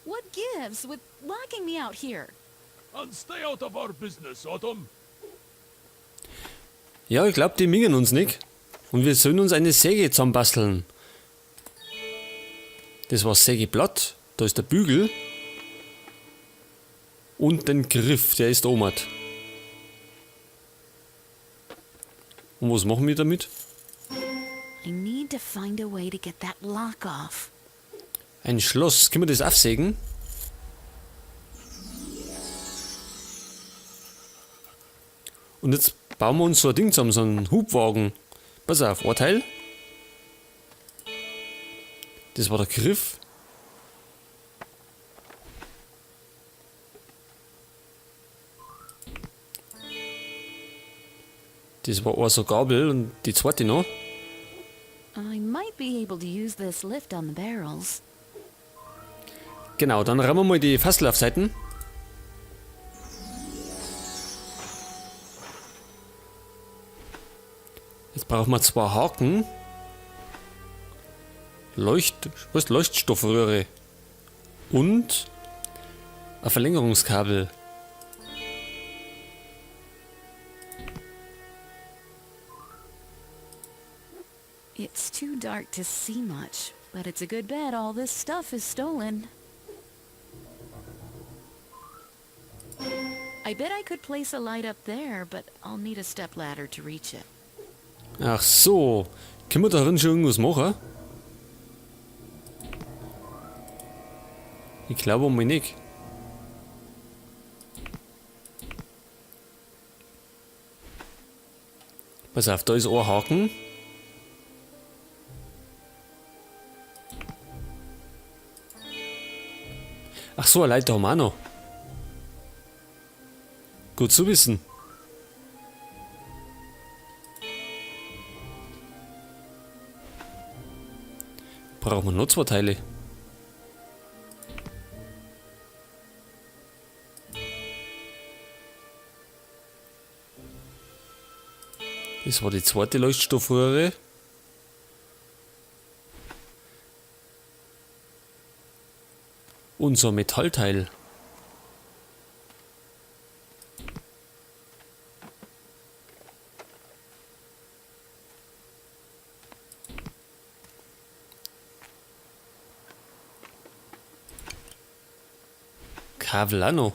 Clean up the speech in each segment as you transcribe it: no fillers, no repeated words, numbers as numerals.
What gives with locking me out here? And stay out of our business, Autumn. Ja, ich glaube, die mingen uns nicht. Und wir sollen uns eine Säge zusammenbasteln. Das war Sägeblatt. Da ist der Bügel. Und den Griff, der ist oben. Und was machen wir damit? I need to find a way to get that lock off. Ein Schloss. Können wir das aufsägen? Und jetzt bauen wir uns so ein Ding zusammen, so einen Hubwagen. Pass auf, ein Teil. Das war der Griff. Das war auch so Gabel und die zweite noch. I might be able to use this lift on the barrels. Genau, dann rammen wir mal die Fassel auf Seiten. Jetzt brauchen wir 2 Haken. Leuchtstoffröhre. Und ein Verlängerungskabel. It's too dark to see much, but it's a good bet all this stuff is stolen. I bet I could place a light up there, but I'll need a stepladder to reach it. Ach so. Können wir darin schon irgendwas machen? Ich glaube mal nicht. Pass auf, da ist ein Haken. Ach so, eine Leiter haben wir auch noch. Gut zu wissen. Brauchen wir noch 2 Teile. Das war die zweite Leuchtstoffröhre. Und so ein Metallteil. Kabel auch noch.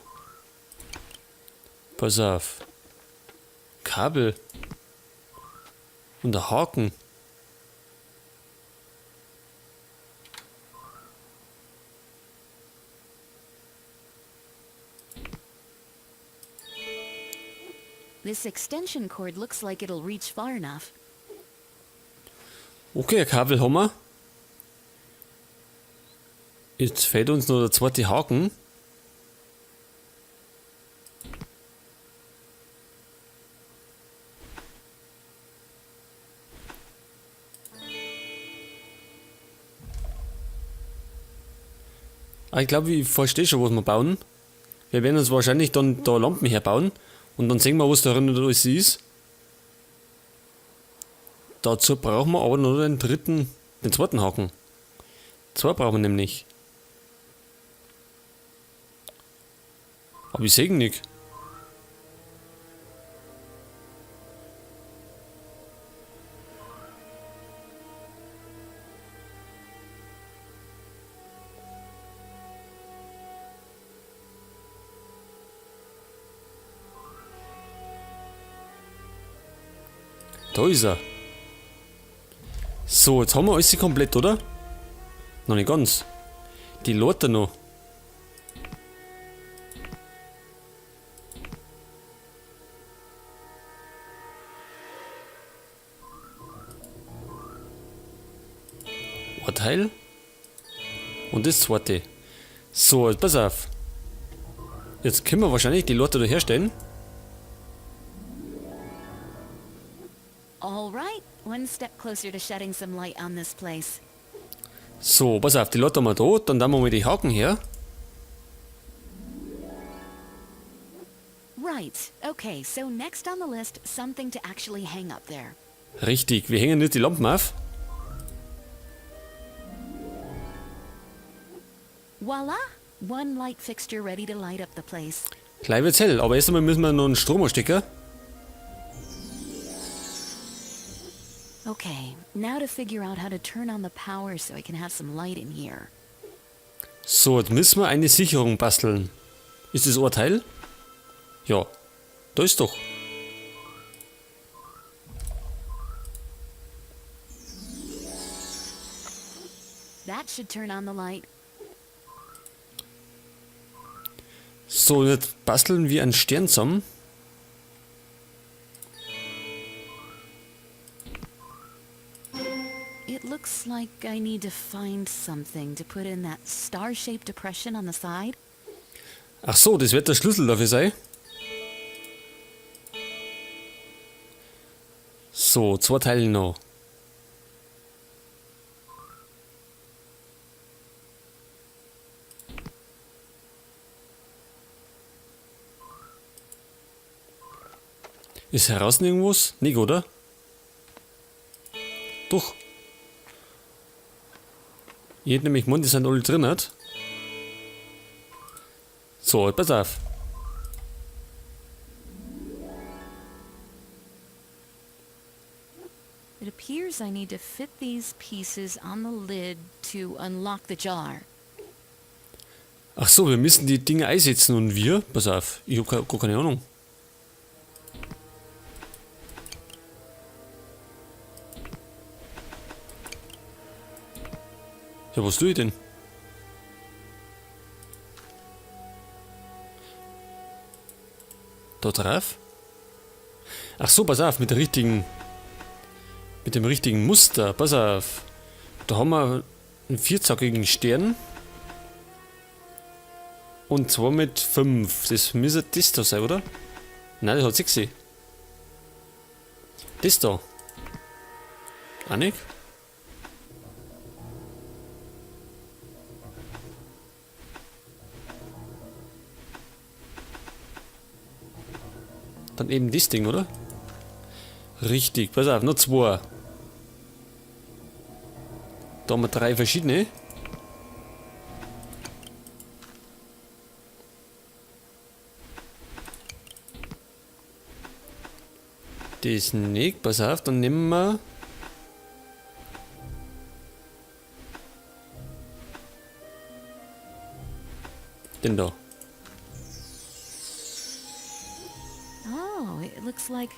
Pass auf. Kabel. Und der Haken. This extension cord looks like it'll reach far enough. Okay, ein Kabel haben wir. Jetzt fehlt uns noch der zweite Haken. Ich glaube, ich verstehe schon, was wir bauen. Wir werden uns wahrscheinlich dann da Lampen herbauen und dann sehen wir, was darin alles ist. Dazu brauchen wir aber noch den zweiten Haken. 2 brauchen wir nämlich. Aber ich sehe ihn nicht. Da ist er. So, jetzt haben wir alles komplett, oder? Noch nicht ganz. Die Leute noch. Ein Teil. Und das zweite. So, jetzt pass auf. Jetzt können wir wahrscheinlich die Leute da herstellen. All right, one step closer to shedding some light on this place. So, pass auf, die Leute haben wir da. Dann nehmen wir mal die Haken her. Right, okay, so next on the list, something to actually hang up there. Richtig, wir hängen jetzt die Lampen auf. Voila! One light fixture ready to light up the place. Gleich wird's hell, aber erst einmal müssen wir noch einen Strom anstecken. Okay, now to figure out how to turn on the power so I can have some light in here. So, jetzt müssen wir eine Sicherung basteln. Ist das ein Teil? Ja, da ist doch. That should turn on the light. So, jetzt basteln wir einen Stern zusammen. It looks like I need to find something to put in that star-shaped depression on the side. Ach so, das wird der Schlüssel dafür sein. So, 2 Teile noch. Ist heraus irgendwas? Nicht, oder? Doch. Ich hätte nämlich gemeint, die sind alle drin. Nicht? So, pass auf. It appears I need to fit these pieces on the lid to unlock the jar. Ach so, wir müssen die Dinge einsetzen und wir? Pass auf, ich habe gar keine Ahnung. Ja, was tue ich denn? Da drauf? Ach so, pass auf, mit dem richtigen Muster, pass auf. Da haben wir einen vierzackigen Stern. Und zwar mit 5. Das müsste das da sein, oder? Nein, das hat 6. Das da. Auch nicht? Dann eben das Ding, oder? Richtig, pass auf, noch 2. Da haben wir 3 verschiedene. Das nicht, pass auf, dann nehmen wir den da. Oh, it looks like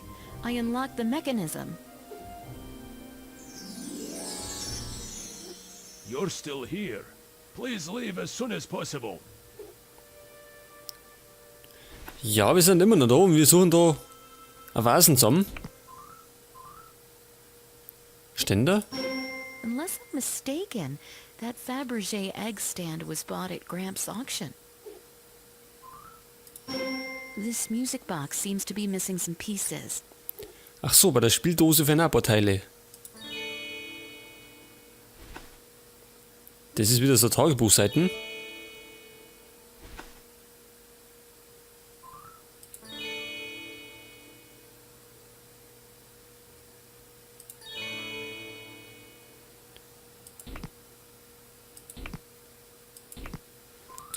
I unlocked the mechanism. You're still here. Please leave as soon as possible. Ja, wir sind immer noch da und wir suchen da ein Vasen zusammen. Ständer? Unless I'm mistaken, that Fabergé egg stand was bought at Gramps' auction. This music box seems to be missing some pieces. Ach so, bei der Spieldose für ein paar Teile. Das ist wieder so Tagebuchseiten.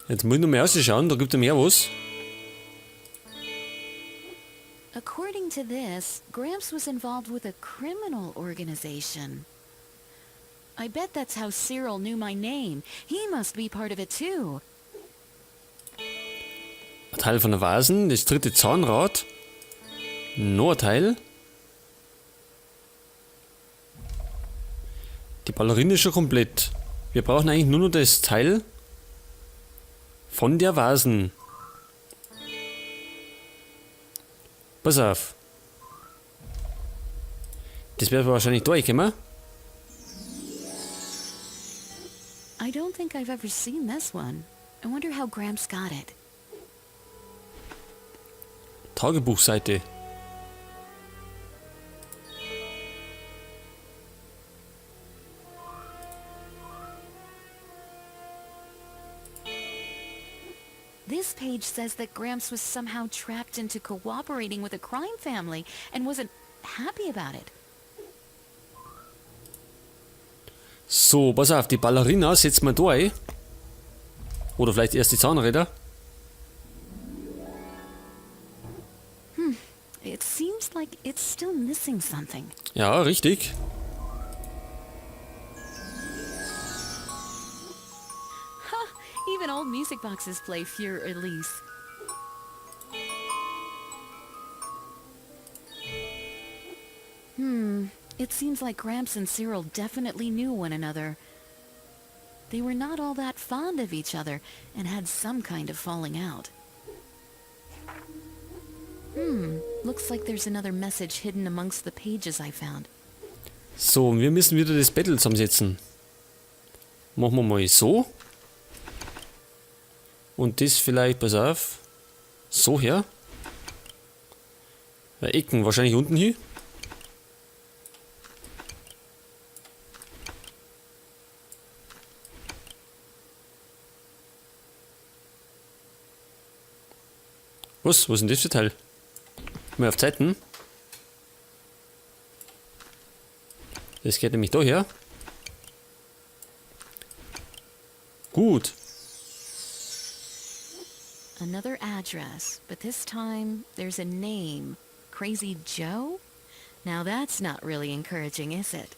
Jetzt muss ich noch mal ausschauen, da gibt es mehr was. According to this, Gramps was involved with a criminal organization. I bet that's how Cyril knew my name. He must be part of it too. Ein Teil von der Vasen, das 3. Zahnrad. Noch ein Teil. Die Ballerine ist schon komplett. Wir brauchen eigentlich nur noch das Teil von der Vasen. Pass auf. Das wird wahrscheinlich durchkommen. I don't think I've ever seen this one. I wonder how Gramps got it. Tagebuchseite. This page says that Gramps was somehow trapped into cooperating with a crime family and wasn't happy about it. So, pass auf, die Ballerina setzen wir durch. Oder vielleicht erst die Zahnräder? It seems like it's still missing something. Ja, richtig. Even old music boxes play Für Elise. It seems like Gramps and Cyril definitely knew one another. They were not all that fond of each other and had some kind of falling out. Looks like there's another message hidden amongst the pages I found. So, wir müssen wieder das Battle zusammensetzen. Machen wir mal so. Und das vielleicht, pass auf. So her. Ja, Ecken wahrscheinlich unten hin. Was ist denn das für Teil? Mal auf Zeiten. Das geht nämlich daher. Gut. Another address, but this time there's a name. Crazy Joe? Now that's not really encouraging, is it?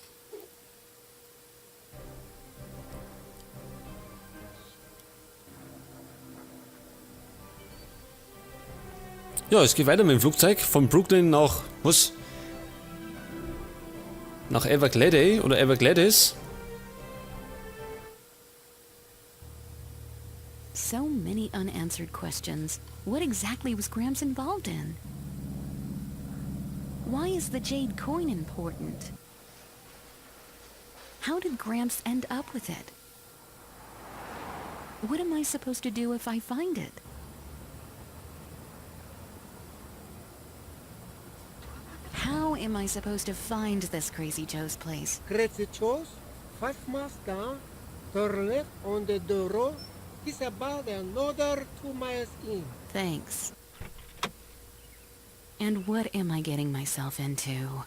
Ja, es geht weiter mit dem Flugzeug. Von Brooklyn nach, was? Nach Everglades oder Everglades. So many unanswered questions. What exactly was Gramps involved in? Why is the jade coin important? How did Gramps end up with it? What am I supposed to do if I find it? How am I supposed to find this Crazy Joe's place? Crazy Joe's, 5 miles down, turn left on the road. It's about another 2 miles in. Thanks. And what am I getting myself into?